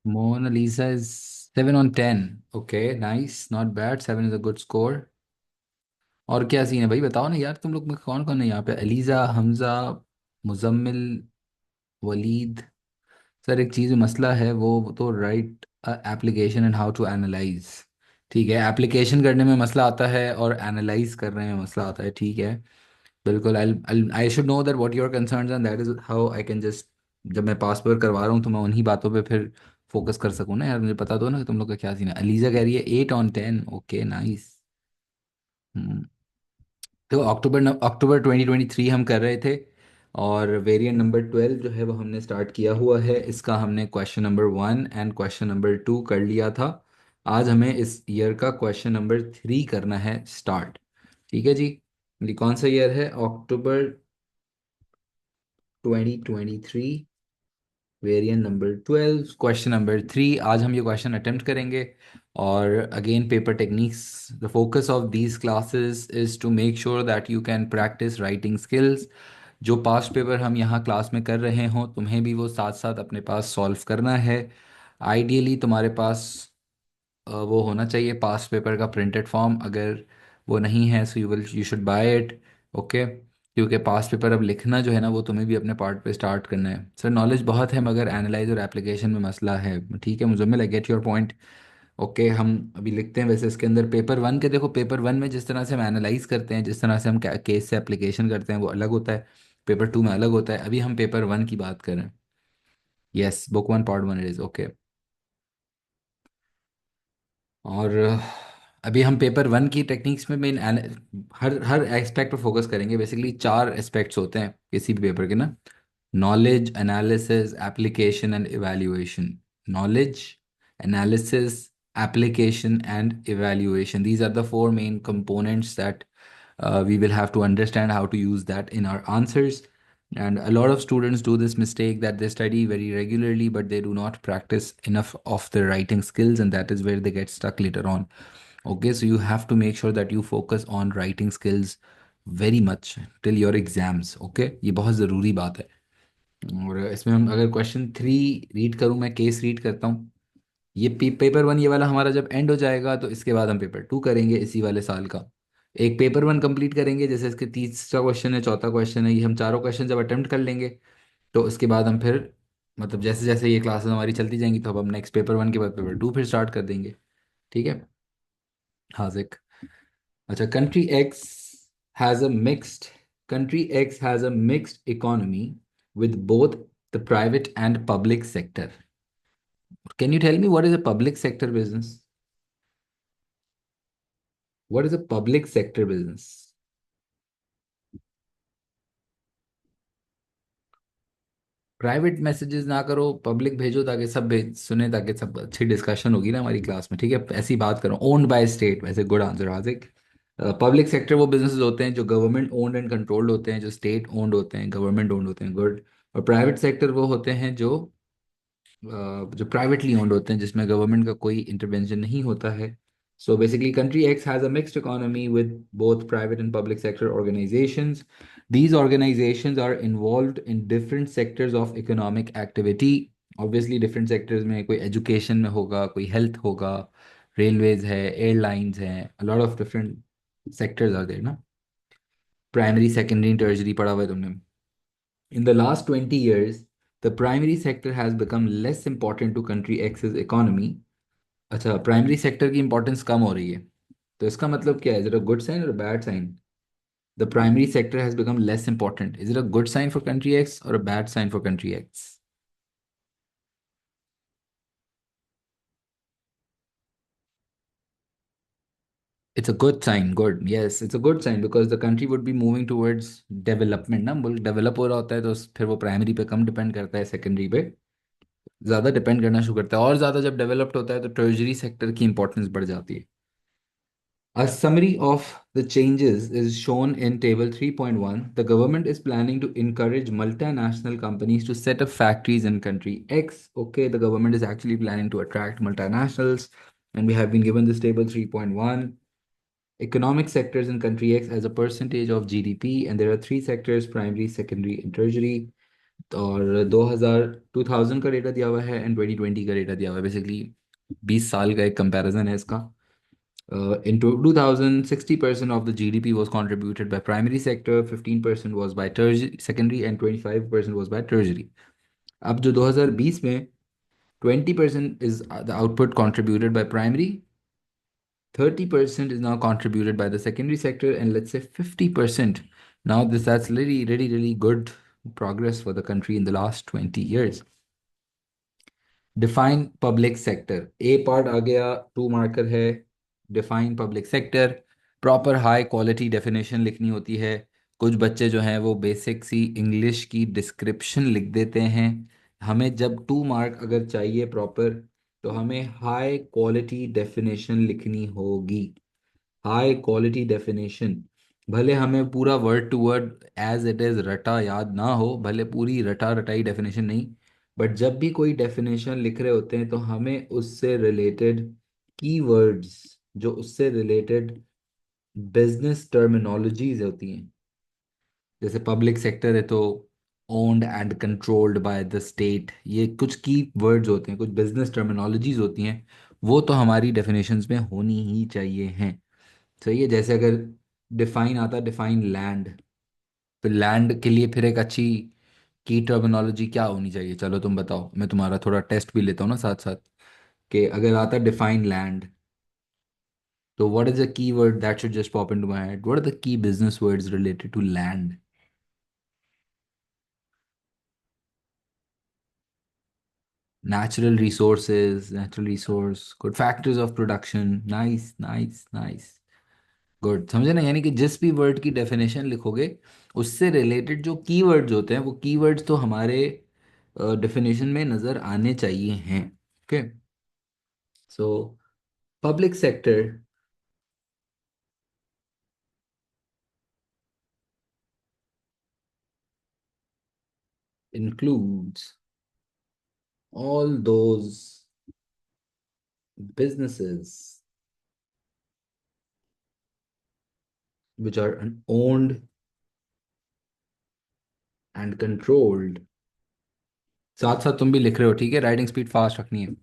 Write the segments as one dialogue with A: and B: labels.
A: Mona Lisa is 7 on 10. Okay, nice, not bad. 7 is a good score. और क्या scene है भाई, बताओ ना यार, तुम लोग में कौन कौन है यहाँ पे? अलीजा, हमजा, मुजम्मिल, वलीद। सर एक चीज़ मसला है, वो तो write application and how to analyse. ठीक है, एप्लीकेशन करने में मसला आता है और एनालाइज करने में मसला आता है। ठीक है, बिल्कुल। I should know that what your concerns and that is how I can just, जब मैं पास पेपर करवा रहा हूँ तो मैं उन्हीं बातों पे फिर फोकस कर सकूँ ना यार। मुझे पता दो ना कि तुम लोग का क्या सीन है। अलीजा कह रही है 8 on 10। Okay, nice. तो अक्टूबर 2023 हम कर रहे थे, और वेरिएंट नंबर 12 जो है वो हमने स्टार्ट किया हुआ है। इसका हमने question number 1 and question number 2 कर लिया था। आज हमें इस ईयर का क्वेश्चन नंबर 3 करना है स्टार्ट। ठीक है जी। ये कौन सा ईयर है? October 2023, variant number 12, question number 3। आज हम ये क्वेश्चन अटेम्प्ट करेंगे। और again, paper techniques, the focus of these classes is to make sure that you can practise writing skills. जो पास्ट पेपर हम यहाँ क्लास में कर रहे हों, तुम्हें भी वो साथ साथ अपने पास सॉल्व करना है। आइडियली तुम्हारे पास वो होना चाहिए पास्ट पेपर का प्रिंटेड फॉर्म। अगर वो नहीं है so you should buy it. Okay, क्योंकि पास्ट पेपर अब लिखना जो है ना, वो तुम्हें भी अपने पार्ट पे स्टार्ट करना है। सर नॉलेज बहुत है मगर एनालाइज और एप्लीकेशन में मसला है। ठीक है मुझे, I get your point. Okay, हम अभी लिखते हैं। वैसे इसके अंदर पेपर वन के देखो, पेपर वन में जिस तरह से हम एनालाइज करते हैं, जिस तरह से हम केस से एप्लीकेशन करते हैं, वो अलग होता है। पेपर टू में अलग होता है। अभी हम पेपर वन की बात कर रहे हैं। Yes, book one part one it is okay. और अभी हम पेपर वन की टेक्निक्स में मेन हर हर एस्पेक्ट पर फोकस करेंगे। बेसिकली चार एस्पेक्ट्स होते हैं किसी भी पेपर के ना: knowledge, analysis, application and evaluation. Knowledge, analysis, application and evaluation, these are the four main components that we will have to understand how to use that in our answers. And a lot of students do this mistake that they study very regularly but they do not practice enough of the writing skills, and that is where they get stuck later on. Okay, so you have to make sure that you focus on writing skills very much till your exams. Okay, ये बहुत ज़रूरी बात है। और इसमें हम अगर question 3 read करूँ, मैं केस रीड करता हूँ। ये पेपर वन ये वाला हमारा जब एंड हो जाएगा तो इसके बाद हम पेपर टू करेंगे इसी वाले साल का। एक पेपर वन कंप्लीट करेंगे, जैसे इसके तीसरा क्वेश्चन है, चौथा क्वेश्चन है, ये हम चारों क्वेश्चन जब अटेम्प्ट कर लेंगे तो उसके बाद हम फिर, मतलब जैसे जैसे ये क्लासेस हमारी चलती जाएंगी तो अब हम नेक्स्ट पेपर वन के बाद पेपर टू फिर स्टार्ट कर देंगे। ठीक है हाजिक। अच्छा, has a mixed country X has a mixed economy with both the private and public sector. Can you tell me what is a public sector business? What is a public sector business? Private messages ना करो, public भेजो ताकि सब भेज सुने, ताकि सब अच्छी डिस्कशन होगी ना हमारी क्लास में। ठीक है, ऐसी बात करो। ओन्ड बाय स्टेट, वैसे good answer Hazik. Public sector वो बिजनेसेस होते हैं जो गवर्नमेंट ओन्ड एंड कंट्रोल्ड होते हैं, जो स्टेट ओन्ड होते हैं, गवर्नमेंट ओन्ड होते हैं। गुड। और प्राइवेट सेक्टर वो होते हैं जो प्राइवेटली ओन्ड होते हैं, जिसमें गवर्नमेंट का कोई इंटरवेंशन नहीं होता है। So basically country x has a mixed economy with both private and public sector organisations. These organizations are involved in different sectors of economic activity. Obviously different sectors में कोई education में होगा, कोई health होगा, railways है, airlines हैं, a lot of different sectors are there ना। Primary, secondary, tertiary पढ़ा हुआ है तुमने। In the last 20 years, the primary sector has become less important to country X's economy. अच्छा, प्राइमरी सेक्टर की इंपॉर्टेंस कम हो रही है, तो इसका मतलब क्या है? Is it a good sign और bad sign? The primary sector has become less important. Is it a good sign for country X or a bad sign for country X? It's a good sign. Good. Yes, it's a good sign because the country would be moving towards development. ना मुल्क develop हो रहा होता है तो फिर वो primary पे कम डिपेंड करता है, सेकेंडरी पे ज़्यादा डिपेंड करना शुरू करता है। और ज़्यादा जब डेवलप्ड होता है तो टर्जरी सेक्टर की इंपॉर्टेंस बढ़ जाती है। A summary of the changes is shown in Table 3.1. The government is planning to encourage multinational companies to set up factories in country X. Okay, the government is actually planning to attract multinationals, and we have been given this Table 3.1. Economic sectors in country X as a percentage of GDP, and there are three sectors: primary, secondary, and tertiary. और 2000 का data दिया हुआ है and 2020 का data दिया हुआ है, basically 20 साल का एक कंपैरिजन है इसका। In 2000, 60% of the GDP was contributed by primary sector, 15% was by secondary, and 25% was by tertiary. अब जो 2020 में 20% is the output contributed by primary, 30% is now contributed by the secondary sector, and let's say 50%. Now that's really, really, really good progress for the country in the last 20 years. Define public sector, a part आ गया, two marker है। Define public sector, proper high quality definition लिखनी होती है। कुछ बच्चे जो हैं वो बेसिक सी इंग्लिश की डिस्क्रिप्शन लिख देते हैं। हमें जब 2 मार्क अगर चाहिए प्रॉपर, तो हमें हाई क्वालिटी डेफिनेशन लिखनी होगी। हाई क्वालिटी डेफिनेशन, भले हमें पूरा word to word as it is रटा याद ना हो, भले पूरी रटा रटाई डेफिनेशन नहीं, बट जब भी कोई डेफिनेशन लिख रहे होते हैं तो हमें उससे रिलेटेड कीवर्ड्स, जो उससे रिलेटेड बिजनेस टर्मिनोलॉजीज होती हैं, जैसे पब्लिक सेक्टर है तो owned and controlled by the state, ये कुछ की वर्ड्स होते हैं, कुछ बिजनेस टर्मिनोलॉजीज होती हैं, वो तो हमारी डेफिनेशंस में होनी ही चाहिए हैं। सही है। जैसे अगर डिफाइन आता, डिफाइन लैंड, तो लैंड के लिए फिर एक अच्छी की टर्मिनोलॉजी क्या होनी चाहिए, चलो तुम बताओ, मैं तुम्हारा थोड़ा टेस्ट भी लेता हूँ ना साथ साथ। कि अगर आता डिफाइन लैंड, तो what is the key word that should just pop into my head, what are the key business words related to land? Natural resources, natural resource, good factors of production, nice, nice, nice, good. समझे ना, यानी कि जिस भी word की definition लिखोगे, उससे related जो कीवर्ड्स होते हैं, वो कीवर्ड्स तो हमारे डेफिनेशन में नजर आने चाहिए हैं। Okay. So public sector includes all those businesses which are owned and controlled। साथ साथ तुम भी लिख रहे हो, ठीक है, राइटिंग स्पीड फास्ट रखनी है।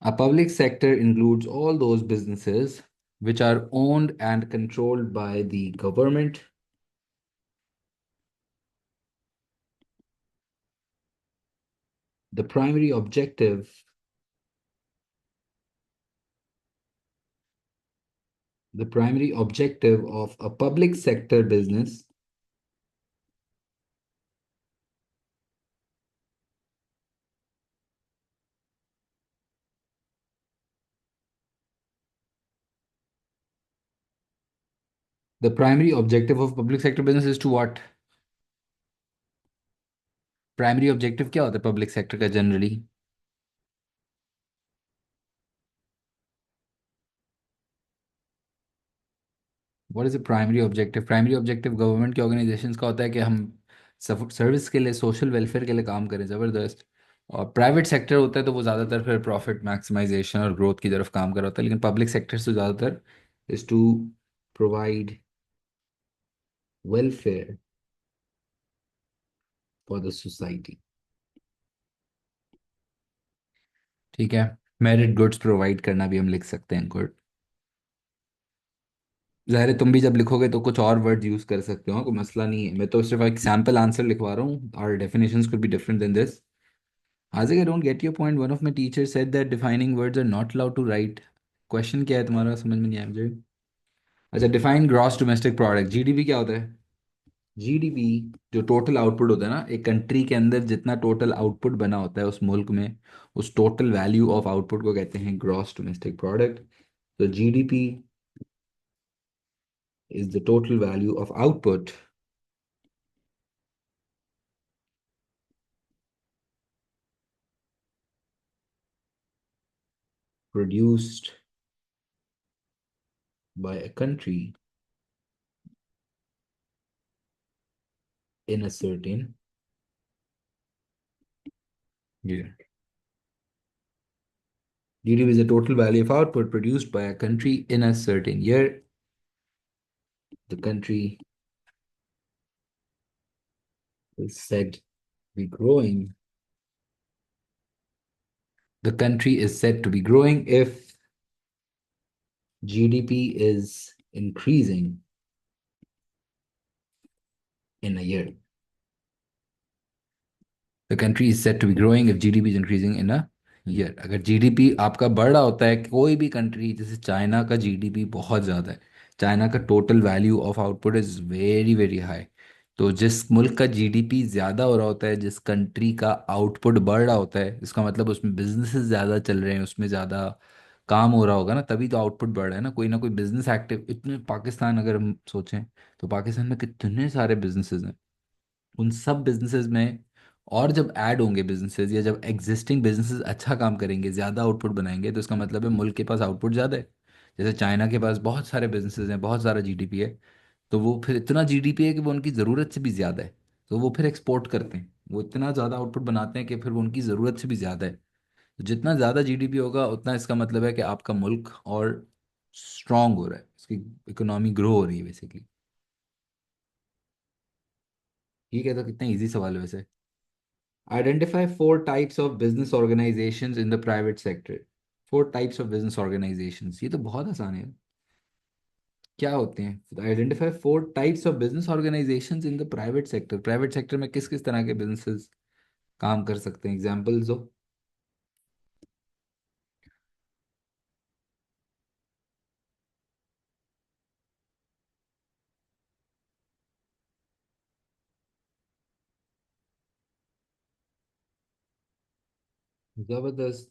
A: A public sector includes all those businesses which are owned and controlled by the government. The primary objective, the primary objective of a public sector business, the primary objective of public sector business is to what? Primary objective क्या होता है public sector का generally? What is the primary objective? Primary objective government के organisations का होता है कि हम सर्विस के लिए, सोशल वेलफेयर के लिए काम करें, ज़बरदस्त। और प्राइवेट सेक्टर होता है तो वो ज़्यादातर फिर प्रॉफिट मैक्सिमाइजेशन और ग्रोथ की तरफ काम कर रहा होता है, लेकिन पब्लिक सेक्टर से ज़्यादातर is to provide welfare for the society. ठीक है। मेरिट गुड्स प्रोवाइड करना भी हम लिख सकते हैं, गुड। ज़ाहिर है तुम भी जब लिखोगे तो कुछ और वर्ड यूज़ कर सकते हो, कोई मसला नहीं है, मैं तो सिर्फ एक सैम्पल आंसर लिखवा रहा हूँ, और definitions could be different than this। Asik, I don't get your point. One of my teachers said that defining words are not allowed to write। Question क्या है तुम्हारा, समझ में नहीं आया मुझे। अच्छा, define gross domestic product, GDP क्या होता है? जीडीपी जो टोटल आउटपुट होता है ना, एक कंट्री के अंदर जितना टोटल आउटपुट बना होता है उस मुल्क में, उस टोटल वैल्यू ऑफ आउटपुट को कहते हैं ग्रॉस डोमेस्टिक प्रोडक्ट। तो GDP is the total value of output produced by a country in a certain year। GDP is the total value of output produced by a country in a certain year। The country is said Be growing. The country is said to be growing if GDP is increasing in a year. The country is said to be growing if GDP is increasing in a year. अगर GDP आपका बढ़ रहा होता है, कोई भी country, जैसे China का जीडीपी बहुत ज़्यादा है, चाइना का total value of output is very very high. तो जिस मुल्क का जीडीपी ज़्यादा हो रहा होता है, जिस कंट्री का आउटपुट बढ़ रहा होता है, इसका मतलब उसमें बिजनेसेस ज़्यादा चल रहे हैं, उसमें ज़्यादा काम हो रहा होगा ना, तभी तो आउटपुट बढ़ रहा है ना कोई बिजनेस एक्टिव। इतने पाकिस्तान अगर हम सोचें, तो पाकिस्तान में कितने सारे बिजनेसेस हैं। उन सब बिजनेसेस में, और जब ऐड होंगे बिजनेसेस, या जब एग्जिस्टिंग बिजनेसेस अच्छा काम करेंगे, ज़्यादा आउटपुट बनाएंगे, तो इसका मतलब है मुल्क के पास आउटपुट ज़्यादा है। जैसे चाइना के पास बहुत सारे बिजनेसेस हैं, बहुत सारा जीडीपी है, तो वो फिर इतना जीडीपी है कि वो उनकी ज़रूरत से भी ज़्यादा है, तो वो फिर एक्सपोर्ट करते हैं। वो इतना ज़्यादा आउटपुट बनाते हैं कि फिर वो उनकी ज़रूरत से भी ज़्यादा है। तो जितना ज़्यादा जीडीपी होगा, उतना इसका मतलब है कि आपका मुल्क और स्ट्रांग हो रहा है, उसकी इकोनॉमी ग्रो हो रही है बेसिकली। ठीक है, तो कितना इजी सवाल है वैसे। Identify four types of business organizations in the private sector. Four types of business organizations. ये तो बहुत आसान है। क्या होते हैं? Identify four types of business organizations in the private sector. Private sector में किस किस तरह के बिजनेसेस काम कर सकते हैं? एग्जाम्पल्स दो। जबरदस्त।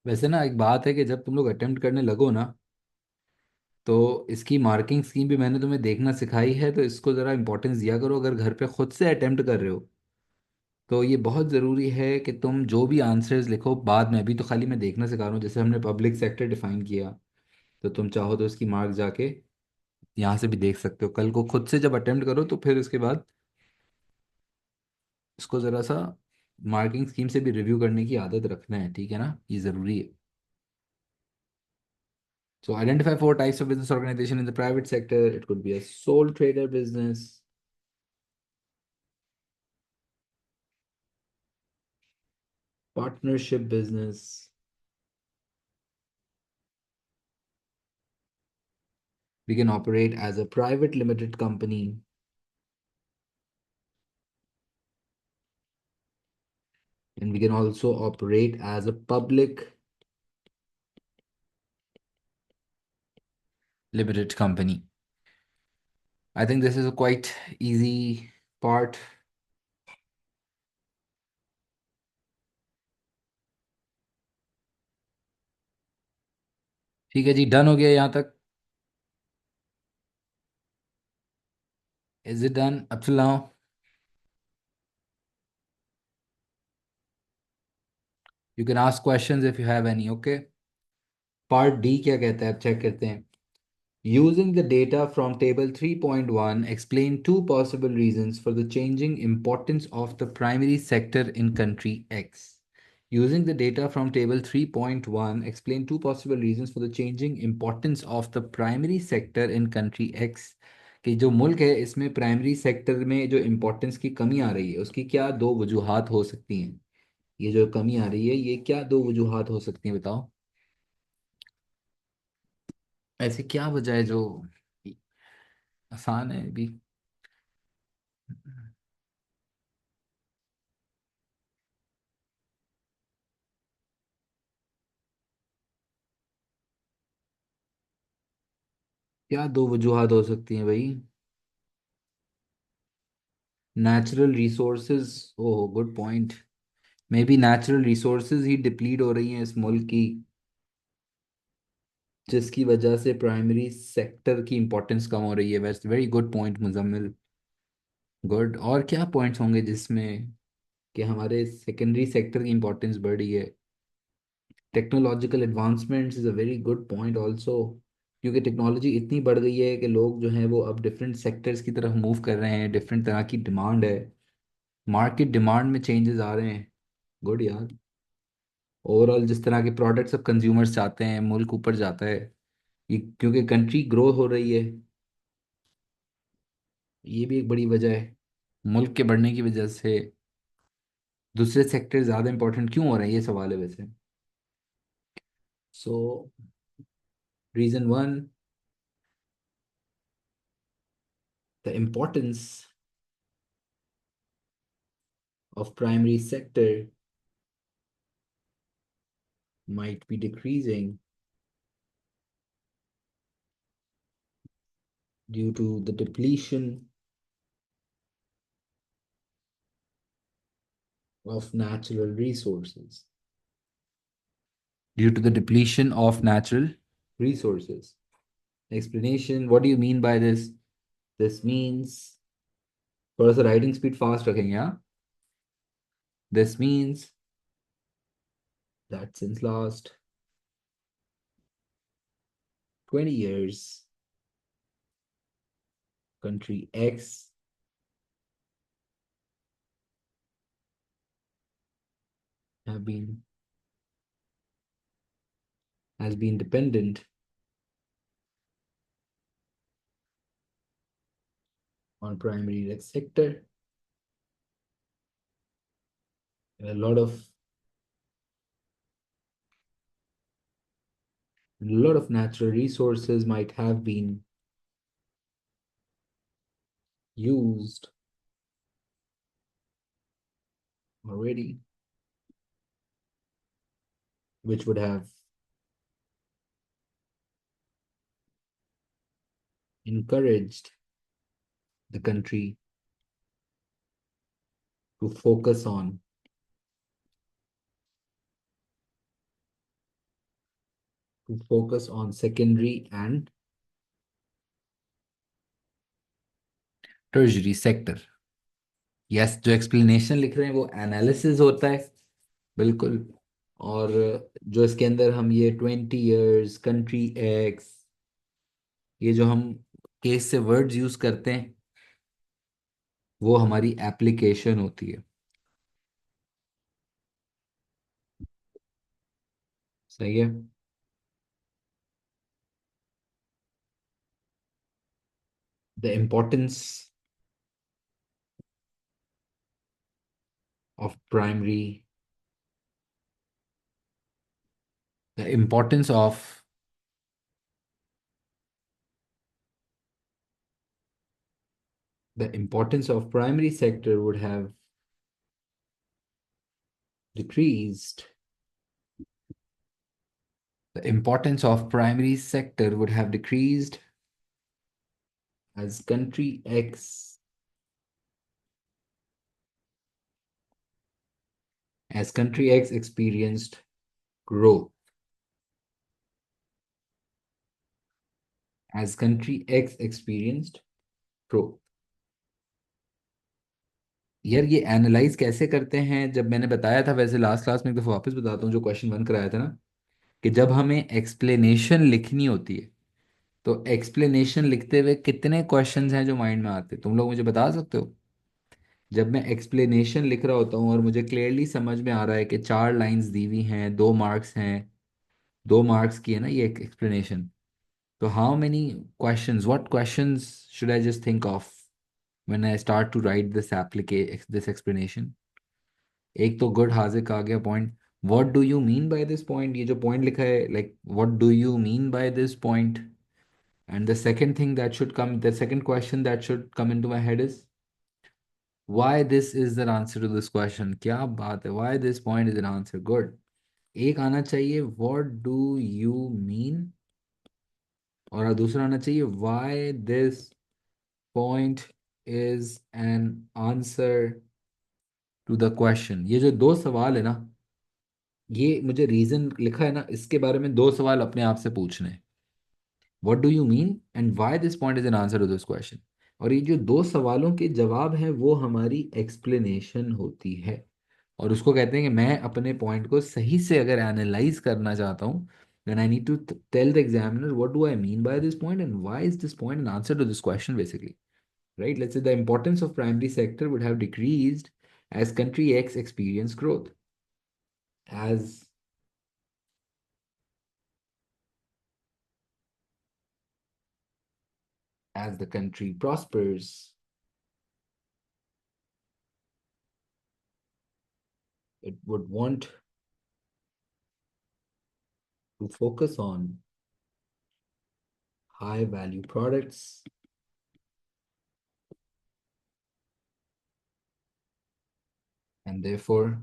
A: वैसे ना एक बात है कि जब तुम लोग अटेम्प्ट करने लगो ना, तो इसकी मार्किंग स्कीम भी मैंने तुम्हें देखना सिखाई है, तो इसको ज़रा इंपॉर्टेंस दिया करो। अगर घर पे खुद से अटेम्प्ट कर रहे हो, तो ये बहुत ज़रूरी है कि तुम जो भी आंसर्स लिखो बाद में, अभी तो खाली मैं देखना सिखा रहा हूँ। जैसे हमने पब्लिक सेक्टर डिफाइन किया, तो तुम चाहो तो इसकी मार्क जाके यहाँ से भी देख सकते हो। कल को खुद से जब अटेम्प्ट करो, तो फिर उसके बाद इसको ज़रा सा मार्किंग स्कीम से भी रिव्यू करने की आदत रखना है, ठीक है ना? ये ज़रूरी है। So identify four types of business organization in the private sector. It could be a sole trader business, partnership business. We can operate as a private limited company, and we can also operate as a public limited company. I think this is a quite easy part. ठीक है जी, done हो गया यहाँ तक। Is it done up till now? You can ask questions if you have any. Okay, part D क्या कहता है, अब चेक करते हैं। Using the data from table 3.1, explain two possible reasons for the changing importance of the primary sector in country X. Using the data from table 3.1, explain two possible reasons for the changing importance of the primary sector in country X. कि जो मुल्क है, इसमें primary sector में जो importance की कमी आ रही है, उसकी क्या दो वजूहात हो सकती हैं? ये जो कमी आ रही है, ये क्या दो वजूहात हो सकती हैं, बताओ। ऐसी क्या वजह है जो आसान है भी? क्या दो वजूहात हो सकती हैं भाई? Natural resources. Oh, good point. May be natural resources he deplete हो रही हैं इस मुल्क की, जिसकी वजह से प्राइमरी सेक्टर की इंपॉर्टेंस कम हो रही है। वैसे very good point Muzammil. Good. और क्या पॉइंट्स होंगे जिसमें कि हमारे सेकेंडरी सेक्टर की इंपॉर्टेंस बढ़ रही है? Technological advancements is a very good point also, क्योंकि टेक्नोलॉजी इतनी बढ़ गई है कि लोग जो हैं वो अब डिफरेंट सेक्टर्स की तरफ मूव कर रहे हैं, डिफरेंट तरह की डिमांड है, मार्केट डिमांड में चेंजेस आ रहे हैं। गुड यार। ओवरऑल जिस तरह के प्रोडक्ट्स अब कंज्यूमर्स चाहते हैं, मुल्क ऊपर जाता है, ये क्योंकि कंट्री ग्रो हो रही है। ये भी एक बड़ी वजह है। मुल्क के बढ़ने की वजह से दूसरे सेक्टर ज़्यादा इंपॉर्टेंट क्यों हो रहे हैं, ये सवाल है वैसे। सो reason one, the importance of primary sector might be decreasing due to the depletion of natural resources. Due to the depletion of natural resources. Explanation, what do you mean by this? This means, थोड़ा सा writing speed fast रखेंगे हाँ. This means that since last 20 years, country X have been has been dependent on primary sector. A lot of natural resources might have been used already, which would have encouraged the country to focus on secondary and tertiary sector. Yes, जो explanation लिख रहे हैं वो analysis होता है, बिल्कुल। और जो इसके अंदर हम ये 20 years कंट्री एक्स, ये जो हम केस से वर्ड्स यूज करते हैं वो हमारी एप्लीकेशन होती है। सही है। The importance of primary the importance of the importance of primary sector would have decreased. The importance of primary sector would have decreased as country X experienced growth. As country X experienced growth. यार ये analyse कैसे करते हैं, जब मैंने बताया था वैसे लास्ट क्लास में, एक दफ़ा वापस बताता हूँ, जो क्वेश्चन वन कराया था ना, कि जब हमें एक्सप्लेनेशन लिखनी होती है तो एक्सप्लेनेशन लिखते हुए कितने क्वेश्चंस हैं जो माइंड में आते हैं, तुम लोग मुझे बता सकते हो? जब मैं एक्सप्लेनेशन लिख रहा होता हूँ और मुझे क्लियरली समझ में आ रहा है कि 4 लाइंस दी हुई हैं, 2 मार्क्स हैं, 2 मार्क्स की है ना ये एक्सप्लेनेशन, तो how many questions, what questions should I just think of when I start to write this explanation? एक तो गुड हाजिर का आ गया point, what do you mean by this point, ये जो पॉइंट लिखा है, like what do you mean by this point. And the second thing that should come, the second question that should come into my head is why this is the answer to this question, क्या बात है, why this point is an answer, good। एक आना चाहिए what do you mean, और दूसरा आना चाहिए why this point is an answer to the question। ये जो दो सवाल है ना, ये मुझे रीजन लिखा है ना, इसके बारे में दो सवाल अपने आप से पूछने हैं, what do you mean and why this point is an answer to this question. और ये जो दो सवालों के जवाब हैं वो हमारी एक्सप्लेनेशन होती है, और उसको कहते हैं कि मैं अपने पॉइंट को सही से अगर एनालाइज करना चाहता हूँ, then I need to tell the examiner what do I mean by this point and why is this point an answer to this question basically, right? Let's say the importance of primary sector would have decreased as country X experienced growth, as the country prospers, It would want to focus on high value products, and therefore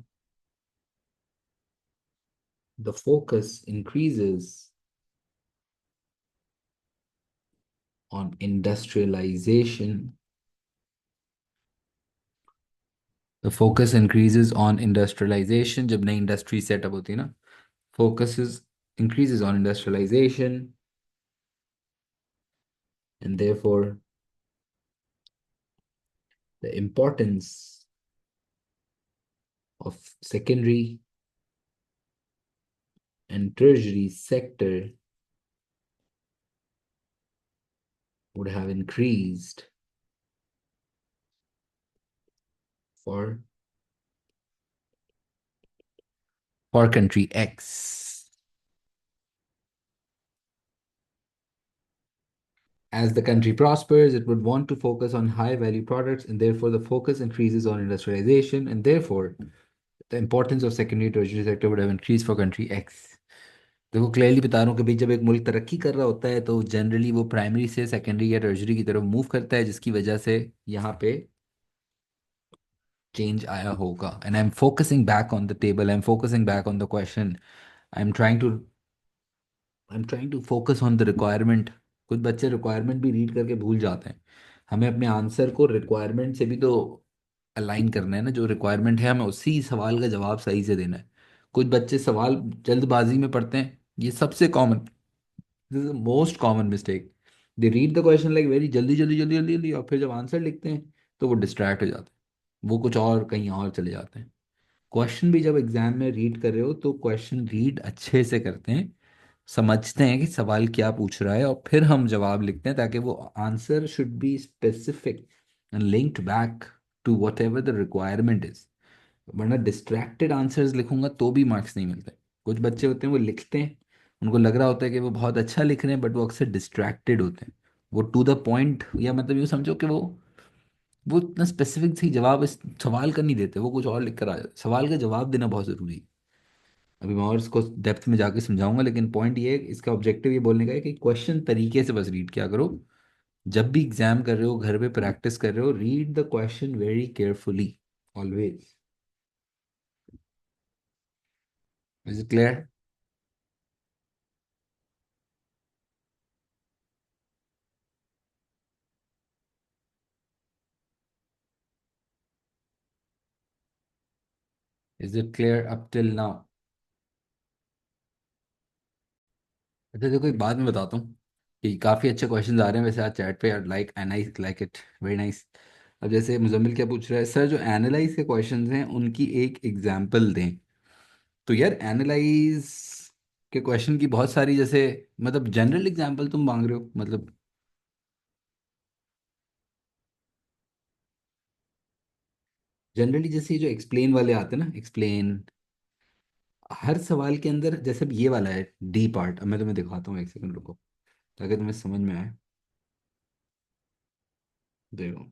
A: the focus increases on industrialization. The focus increases on industrialization. जब नई industry setup होती है ना, focuses increases on industrialization, and therefore the importance of secondary and tertiary sector would have increased for country X. As the country prospers, it would want to focus on high value products, and therefore the focus increases on industrialization, and therefore the importance of secondary tertiary sector would have increased for country X. देखो clearly बता रहा हूँ कि भाई जब एक मुल्क तरक्की कर रहा होता है तो जनरली वो प्राइमरी से सेकेंडरी या टर्शरी की तरफ मूव करता है, जिसकी वजह से यहाँ पे चेंज आया होगा. And I am focusing back on the table, I am focusing back on the question, I am trying to focus on the requirement. कुछ बच्चे रिक्वायरमेंट भी रीड करके भूल जाते हैं. हमें अपने आंसर को रिक्वायरमेंट से भी तो अलाइन करना है ना. जो रिक्वायरमेंट है हमें उसी सवाल का जवाब सही से देना है. कुछ बच्चे सवाल जल्दबाजी में पढ़ते हैं, ये सबसे common, this is the most common mistake. They read the question like very जल्दी जल्दी जल्दी जल्दी जल्दी, और फिर जब आंसर लिखते हैं तो वो डिस्ट्रैक्ट हो जाते हैं, वो कुछ और कहीं और चले जाते हैं. क्वेश्चन भी जब एग्जाम में रीड कर रहे हो तो क्वेश्चन रीड अच्छे से करते हैं, समझते हैं कि सवाल क्या पूछ रहा है, और फिर हम जवाब लिखते हैं ताकि वो answer should be specific and linked back to whatever the requirement is. वरना डिस्ट्रैक्टेड आंसर्स लिखूंगा तो भी मार्क्स नहीं मिलते. कुछ बच्चे होते हैं वो लिखते हैं, उनको लग रहा होता है कि वो बहुत अच्छा लिख रहे हैं, बट वो अक्सर डिस्ट्रैक्टेड होते हैं. वो टू द पॉइंट, या मतलब यूँ समझो कि वो इतना स्पेसिफिक सही जवाब इस सवाल का नहीं देते, वो कुछ और लिख कर आ जाते. सवाल का जवाब देना बहुत ज़रूरी है. अभी मैं और इसको डेप्थ में जाके समझाऊंगा, लेकिन पॉइंट ये है, इसका ऑब्जेक्टिव ये बोलने का है कि क्वेश्चन तरीके से बस रीड किया करो. जब भी एग्जाम कर रहे हो, घर पे प्रैक्टिस कर रहे हो, read the question very carefully always. Is it clear? Is it clear up till now? अच्छा देखो, एक बात मैं बताता हूँ कि काफ़ी अच्छे क्वेश्चन आ रहे हैं वैसे आज चैट पे. Like nice, like it very nice. अब जैसे मुजम्मिल क्या पूछ रहा है, सर जो एनालाइज के क्वेश्चंस हैं उनकी एक एग्जांपल दें. तो यार एनालाइज के क्वेश्चन की बहुत सारी, जैसे मतलब जनरल एग्जांपल तुम मांग रहे हो, मतलब जनरली जैसे ये जो एक्सप्लेन वाले आते हैं ना, एक्सप्लेन, हर सवाल के अंदर, जैसे अब ये वाला है डी पार्ट. अब मैं तुम्हें दिखाता हूँ, एक सेकंड रुको ताकि तुम्हें समझ में आए. देखो,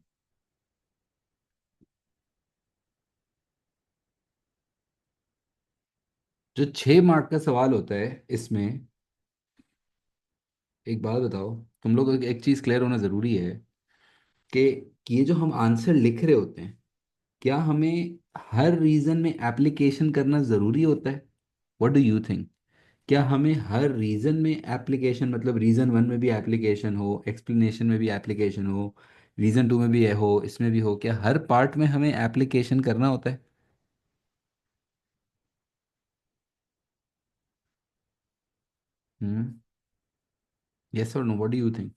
A: जो 6 मार्क का सवाल होता है इसमें, एक बात बताओ, तुम लोग को एक चीज़ क्लियर होना ज़रूरी है कि ये जो हम आंसर लिख रहे होते हैं, क्या हमें हर रीजन में एप्लीकेशन करना ज़रूरी होता है? What do you think? क्या हमें हर रीजन में एप्लीकेशन, मतलब रीजन वन में भी एप्लीकेशन हो, एक्सप्लेनेशन में भी एप्लीकेशन हो, रीजन टू में भी हो, इसमें भी हो, क्या हर पार्ट में हमें एप्लीकेशन करना होता है? हम्म. यस और no, what do you think?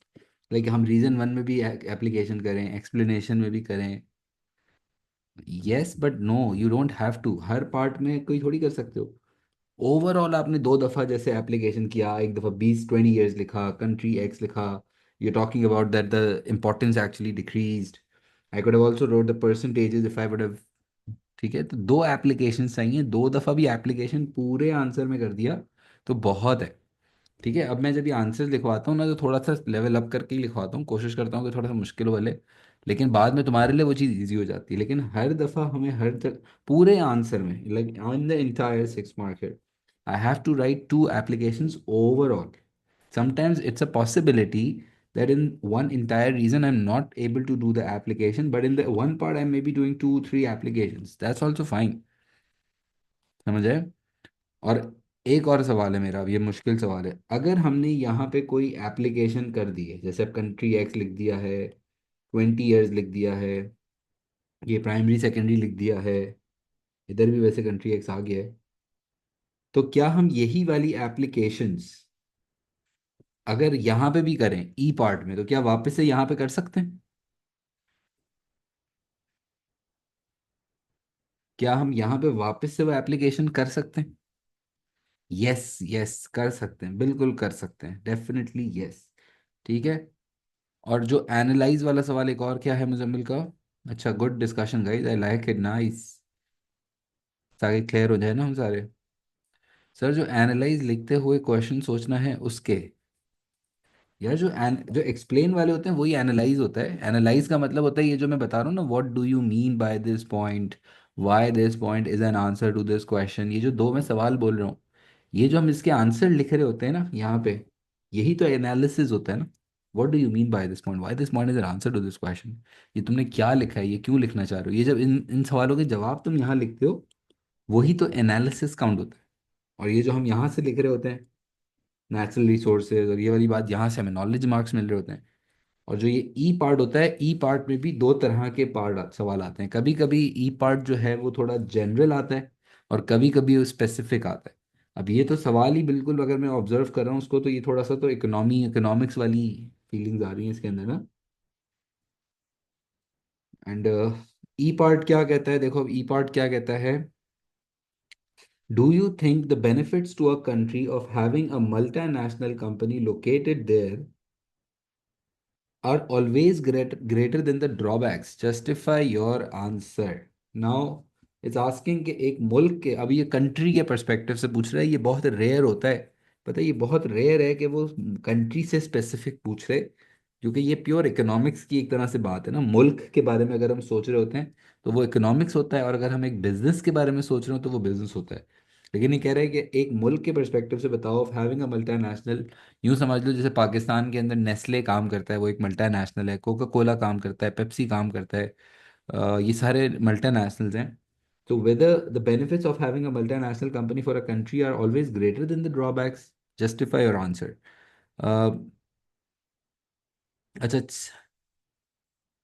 A: Like हम रीजन वन में भी एप्लीकेशन करें, एक्सप्लेनेशन में भी करें. Yes but no, you don't have to हर पार्ट में कोई थोड़ी कर सकते हो. ओवरऑल आपने 2 दफ़ा जैसे एप्लीकेशन किया, एक दफ़ा 20-20 ईयर्स लिखा, कंट्री एक्स लिखा, you talking about that the importance actually decreased. I could have also wrote the percentages if I would have. ठीक है, तो 2 एप्लीकेशन चाहिए, 2 दफ़ा भी एप्लीकेशन पूरे आंसर में कर दिया तो बहुत है. ठीक है, अब मैं जब ये आंसर लिखवाता हूँ ना तो थोड़ा सा लेवल अप करके ही लिखवाता हूँ, कोशिश करता हूँ कि थोड़ा सा मुश्किल वाले लेकिन बाद में तुम्हारे लिए वो चीज़ इजी हो जाती है। लेकिन हर दफ़ा हमें पूरे आंसर में, like on the entire 6 marker, I have to write 2 applications overall. Sometimes it's a possibility that in one entire reason I'm not able to do the application, but in the one part I may be doing 2 3 applications. That's also fine. समझ आए? और एक और सवाल है मेरा, अब ये मुश्किल सवाल है। अगर हमने यहाँ पे कोई एप्लीकेशन कर दी है, जैसे अब कंट्री एक्स लिख दिया है, 20 years लिख दिया है, ये प्राइमरी सेकेंडरी लिख दिया है, इधर भी वैसे कंट्री एक्स आ गया है, तो क्या हम यही वाली एप्लीकेशंस अगर यहाँ पे भी करें ई पार्ट में, तो क्या वापस से यहाँ पे कर सकते हैं? क्या हम यहाँ पे वापस से वो एप्लीकेशन कर सकते हैं? यस यस, कर सकते हैं, बिल्कुल कर सकते हैं, डेफिनेटली यस। ठीक है। और जो एनालाइज वाला सवाल एक और क्या है मुजम्मिल का? अच्छा, good discussion guys, I like it, nice. ताकि क्लियर हो जाए ना हम सारे। सर, जो एनालाइज लिखते हुए क्वेश्चन सोचना है उसके, यार जो एक्सप्लेन वाले होते हैं वही एनालाइज होता है। एनालाइज का मतलब होता है ये जो मैं बता रहा हूँ ना, what do you mean by this point, why this point is an answer to this question, ये जो दो मैं सवाल बोल रहा हूँ, ये जो हम इसके आंसर लिख रहे होते हैं ना यहाँ पे, यही तो एनालिसिस होता है ना। What do you mean by this point, why this point is an answer to this question, ये तुमने क्या लिखा है, ये क्यों लिखना चाह रहे हो, ये जब इन इन सवालों के जवाब तुम यहाँ लिखते हो, वही तो एनालिसिस काउंट होता है। और ये जो हम यहाँ से लिख रहे होते हैं, नेचुरल रिसोर्सेज और ये वाली बात, यहाँ से हमें नॉलेज मार्क्स मिल रहे होते हैं। और जो ये ई पार्ट होता है, ई पार्ट में भी दो तरह के सवाल आते हैं। कभी कभी ई पार्ट जो है वो थोड़ा जनरल आता है, और कभी कभी वो स्पेसिफिक आता है। अब ये तो सवाल ही बिल्कुल, अगर मैं ऑब्जर्व कर रहा हूँ उसको, तो ये थोड़ा सा तो इकोनॉमिक्स वाली फीलिंग्स आ रही हैं इसके अंदर ना। एंड ई पार्ट क्या कहता है, देखो ई पार्ट क्या कहता है। Do you think the benefits to a country of having a multinational company located there are always greater than the drawbacks? Justify your answer. Now it's asking कि एक मुल्क के, अभी ये कंट्री के पर्सपेक्टिव से पूछ रहा है, ये बहुत रेयर होता है। पता है, ये बहुत रेयर है कि वो कंट्री से स्पेसिफिक पूछ रहे, क्योंकि ये प्योर इकोनॉमिक्स की एक तरह से बात है ना। मुल्क के बारे में अगर हम सोच रहे होते हैं तो वो इकोनॉमिक्स होता है, और अगर हम एक बिजनेस के बारे में सोच रहे हो तो वो बिजनेस होता है। लेकिन ये कह रहे हैं कि एक मुल्क के पर्सपेक्टिव से बताओ, ऑफ हैविंग अ मल्टीनेशनल, यूं समझ लो जैसे पाकिस्तान के अंदर नेस्ले काम करता है, वो एक मल्टीनेशनल है, कोका कोला काम करता है, पेप्सी काम करता है, ये सारे मल्टीनेशनल्स हैं। तो whether the benefits of having a multinational company for a country are always greater than the drawbacks, justify your answer. अच्छा,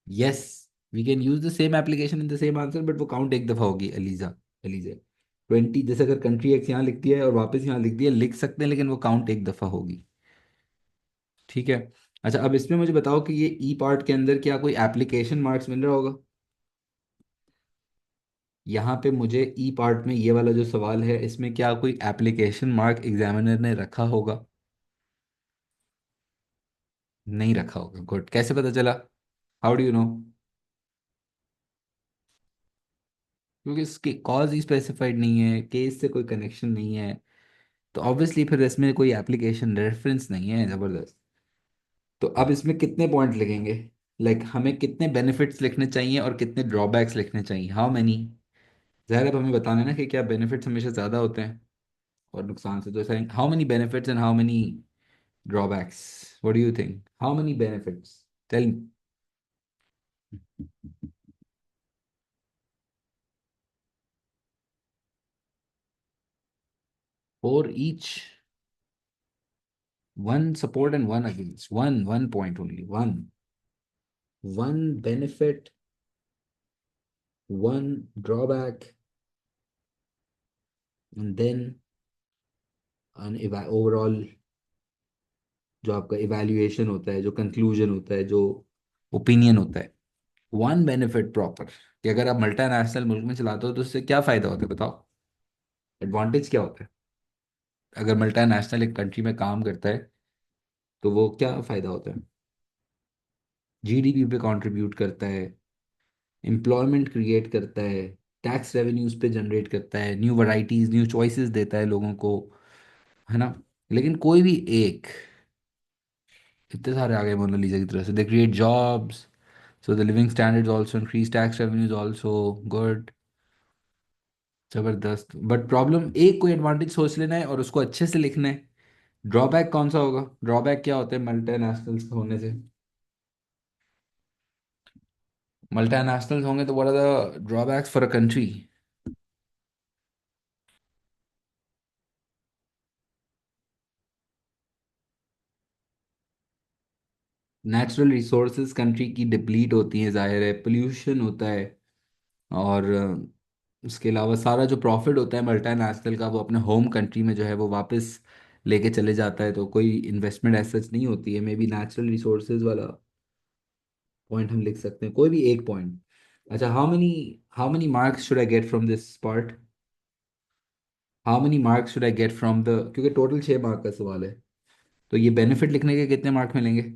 A: yes, we can use the same application in the same answer, but वो count एक दफा होगी Elijah. Elijah 20, जैसे अगर country x यहाँ लिख दिया है और वापस यहाँ लिख दिया, लिख सकते हैं, लेकिन वो काउंट एक दफा होगी। ठीक है। अच्छा, अब इसमें मुझे बताओ कि ये ई पार्ट के अंदर क्या कोई एप्लीकेशन मार्क्स मिल रहा होगा? यहाँ पे मुझे ई पार्ट में ये वाला जो सवाल है, इसमें क्या कोई एप्लीकेशन मार्क एग्जामिनर ने रखा होगा? नहीं रखा होगा, गुड। कैसे पता चला? How do you know? क्योंकि इसके कॉज ही स्पेसिफाइड नहीं है, केस से कोई कनेक्शन नहीं है, तो ऑब्वियसली फिर इसमें कोई एप्लीकेशन रेफरेंस नहीं है, जबरदस्त। तो अब इसमें कितने पॉइंट लिखेंगे? लाइक हमें कितने बेनिफिट्स लिखने चाहिए और कितने ड्रॉबैक्स लिखने चाहिए, हाउ मैनी? ज़ाहिर है, अब हमें बताना है ना कि क्या बेनिफिट्स हमेशा ज़्यादा होते हैं और नुकसान से, तो ऐसा how many benefits and how many drawbacks? What do you think, how many benefits? Tell me. For each, one support and one against, one point only, one benefit, one drawback, and then an overall जो आपका evaluation होता है, जो conclusion होता है, जो opinion होता है। वन बेनिफिट प्रॉपर, कि अगर आप मल्टीनेशनल मुल्क में चलाते हो तो उससे क्या फ़ायदा होता है, बताओ। एडवांटेज क्या होता है अगर मल्टीनेशनल एक कंट्री में काम करता है, तो वो क्या फ़ायदा होता है? जीडीपी पे कंट्रीब्यूट करता है, एम्प्लॉयमेंट क्रिएट करता है, टैक्स रेवेन्यूज पे जनरेट करता है, न्यू वैरायटीज, न्यू चॉइसेस देता है लोगों को, है ना। लेकिन कोई भी एक, इतने सारे आ गए मोनालिसा की तरह से, they create jobs, So the living standards also increase, tax revenues also good. जबरदस्त, बट प्रॉब्लम एक कोई एडवांटेज सोच लेना है और उसको अच्छे से लिखना है। ड्रॉबैक कौन सा होगा? ड्रॉबैक क्या होते हैं मल्टीनेशनल्स होने से? मल्टीनेशनल्स होंगे तो what are the drawbacks for a country? Natural resources country की डिप्लीट होती हैं, जाहिर है, पोल्यूशन होता है। और उसके अलावा सारा जो प्रॉफिट होता है मल्टीनेशनल का वो अपने होम कंट्री में जो है वो वापस लेके चले जाता है, तो कोई इन्वेस्टमेंट एज सच नहीं होती है। मे बी नेचुरल रिसोर्सेज वाला पॉइंट हम लिख सकते हैं, कोई भी एक पॉइंट। अच्छा, how many marks should I get from this part? How many marks should I get from the, क्योंकि टोटल 6 मार्क का सवाल है, तो ये बेनिफिट लिखने के कितने मार्क मिलेंगे?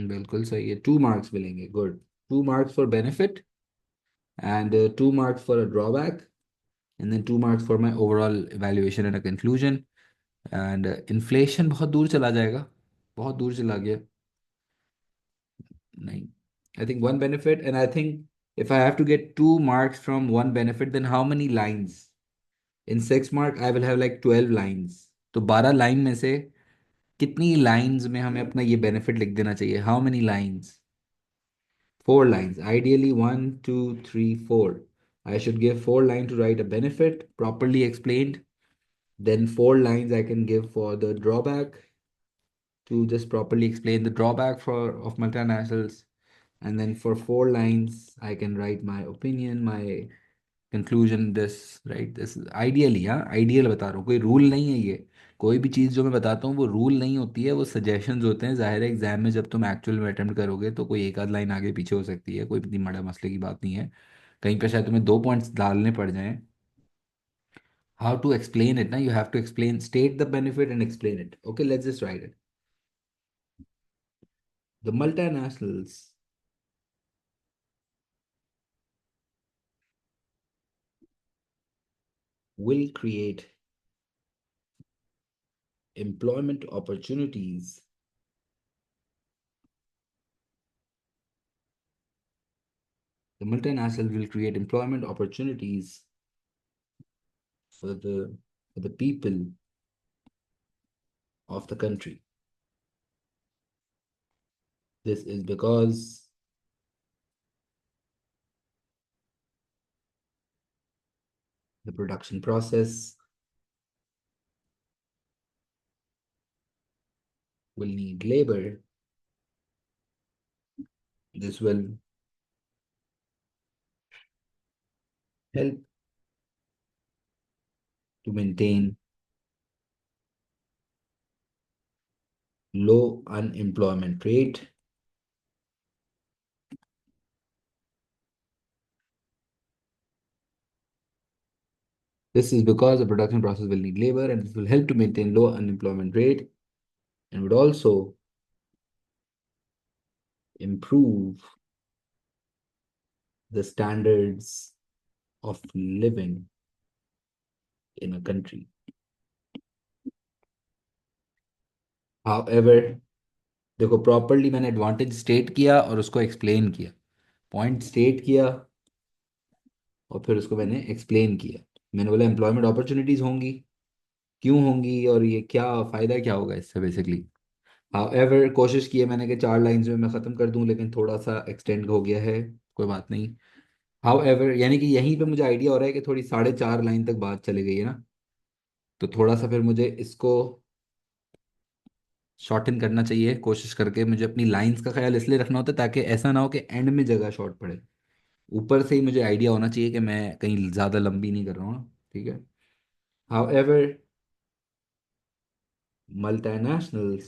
A: बिल्कुल सही है, 2 मार्क्स मिलेंगे, good. 2 marks for benefit, and 2 marks for a drawback, and then 2 marks for my overall evaluation and a conclusion. And inflation बहुत दूर चला जाएगा, बहुत दूर चला गया। नहीं, I think 1 benefit, and I think if I have to get 2 marks from 1 benefit, then how many lines? In 6 mark, I will have like 12 lines. तो 12 लाइन में से कितनी लाइंस में हमें अपना ये बेनिफिट लिख देना चाहिए? How many lines? 4 lines. Ideally, 1, 2, 3, 4. I should give 4 lines to write a benefit properly explained. Then 4 lines I can give for the drawback, to just properly explain the drawback for of multinationals. And then for 4 lines, I can write my opinion, my conclusion, this, right? This is ideally, हाँ, ideal बता रहा हूँ, कोई rule नहीं है ये। कोई भी चीज़ जो मैं बताता हूँ वो रूल नहीं होती है, वो सजेशंस होते हैं। जाहिर है एग्जाम में जब तुम एक्चुअल में अटेम्प्ट करोगे तो कोई एक आध लाइन आगे पीछे हो सकती है, कोई इतनी बड़ा मसले की बात नहीं है। कहीं पे शायद तुम्हें 2 पॉइंट्स डालने पड़ जाएं। हाउ टू एक्सप्लेन इट ना, you have to explain, state the benefit and explain it. Okay, let's just write it. The multinationals will create employment opportunities. The multinational will create employment opportunities for the people of the country. This is because the production process will need labor. This will help to maintain low unemployment rate. This is because the production process will need labor, and this will help to maintain low unemployment rate, and would also improve the standards of living in a country. However, देखो properly मैंने advantage state किया और उसको explain किया, point state किया और फिर उसको मैंने एक्सप्लेन किया। मैंने बोला एम्प्लॉयमेंट अपॉर्चुनिटीज होंगी, क्यों होंगी और ये क्या फ़ायदा क्या होगा इससे बेसिकली। हाउएवर कोशिश की है मैंने कि 4 लाइंस में मैं ख़त्म कर दूं, लेकिन थोड़ा सा एक्सटेंड हो गया है, कोई बात नहीं। हाउएवर यानी कि यहीं पे मुझे आइडिया हो रहा है कि थोड़ी 4.5 लाइन तक बात चली गई है ना, तो थोड़ा सा फिर मुझे इसको शॉर्टन करना चाहिए, कोशिश करके मुझे अपनी लाइंस का ख्याल इसलिए रखना होता है ताकि ऐसा ना हो कि एंड में जगह शॉर्ट पड़े। ऊपर से ही मुझे आइडिया होना चाहिए कि मैं कहीं ज़्यादा लंबी नहीं कर रहा हूँ ना, ठीक है। However multinationals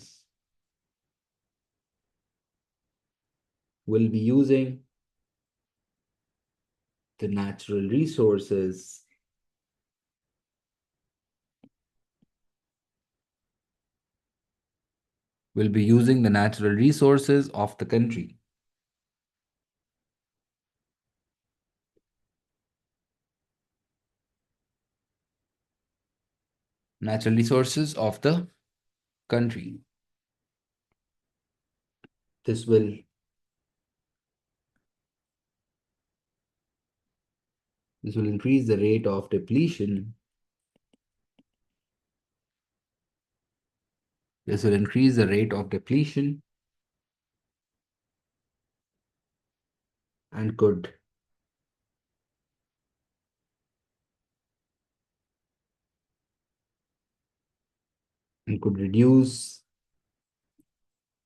A: will be using the natural resources of the country. natural resources of the country. This will this will increase the rate of depletion. This will increase the rate of depletion and could reduce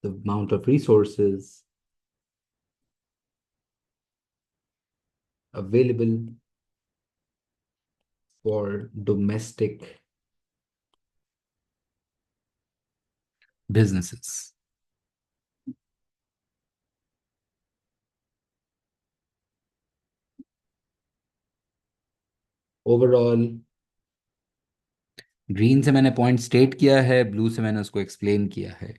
A: the amount of resources available for domestic businesses. Overall, green से मैंने point state किया है, blue से मैंने उसको explain किया है।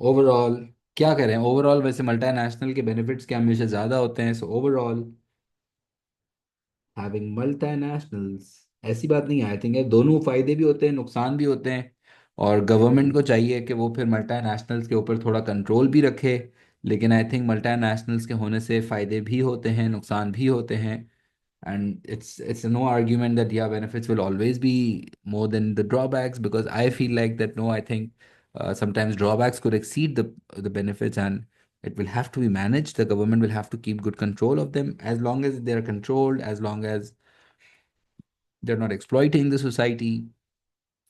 A: Overall क्या करें, ओवरऑल वैसे मल्टीनेशनल के बेनिफिट्स क्या हमेशा ज़्यादा होते हैं। सो ओवरऑल हैविंग मल्टीनेशनल्स, ऐसी बात नहीं है, आई थिंक है दोनों फायदे भी होते हैं नुकसान भी होते हैं। और गवर्नमेंट को चाहिए कि वो फिर मल्टीनेशनल्स के ऊपर थोड़ा कंट्रोल भी रखे। लेकिन आई थिंक मल्टीनेशनल्स के होने से फ़ायदे भी होते हैं नुकसान भी होते हैं। And it's no argument that yeah, benefits will always be more than the drawbacks, because I feel like that no, I think sometimes drawbacks could exceed the benefits, and it will have to be managed. The government will have to keep good control of them. As long as they are controlled, as long as they're not exploiting the society,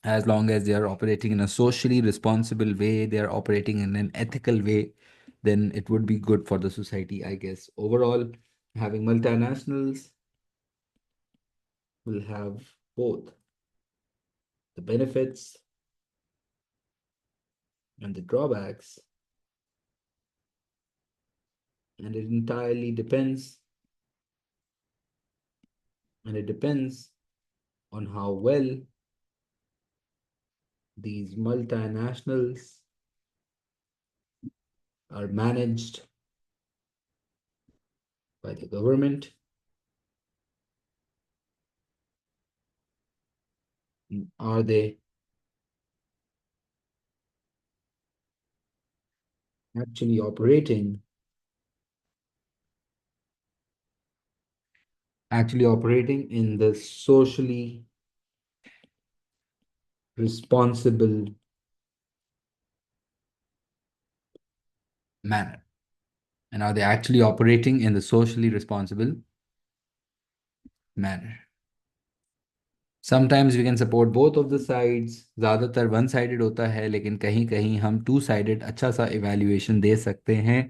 A: as long as they are operating in a socially responsible way, they are operating in an ethical way, then it would be good for the society, I guess. Overall, having multinationals will have both the benefits and the drawbacks, and it depends on how well these multinationals are managed by the government. Are they actually operating in the socially responsible manner? And are they actually operating in the socially responsible manner? Sometimes we can support both of the sides, ज़्यादातर one sided होता है, लेकिन कहीं कहीं हम two sided अच्छा सा evaluation दे सकते हैं।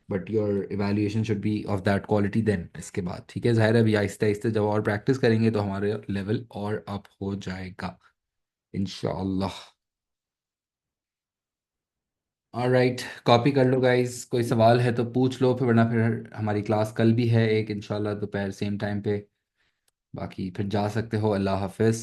A: But your evaluation should be of that quality then. इसके बाद ठीक है, ज़ाहिर है अभी आहिस्ते आहिस्ते जब और प्रैक्टिस करेंगे तो हमारे लेवल और अप हो जाएगा इंशाल्लाह। ऑलराइट, कॉपी कर लो गाइस, कोई सवाल है तो पूछ लो, फिर वरना फिर हमारी क्लास कल भी है एक इंशाल्लाह दोपहर सेम टाइम पे। बाकी फिर जा सकते हो। अल्लाह हाफिज़।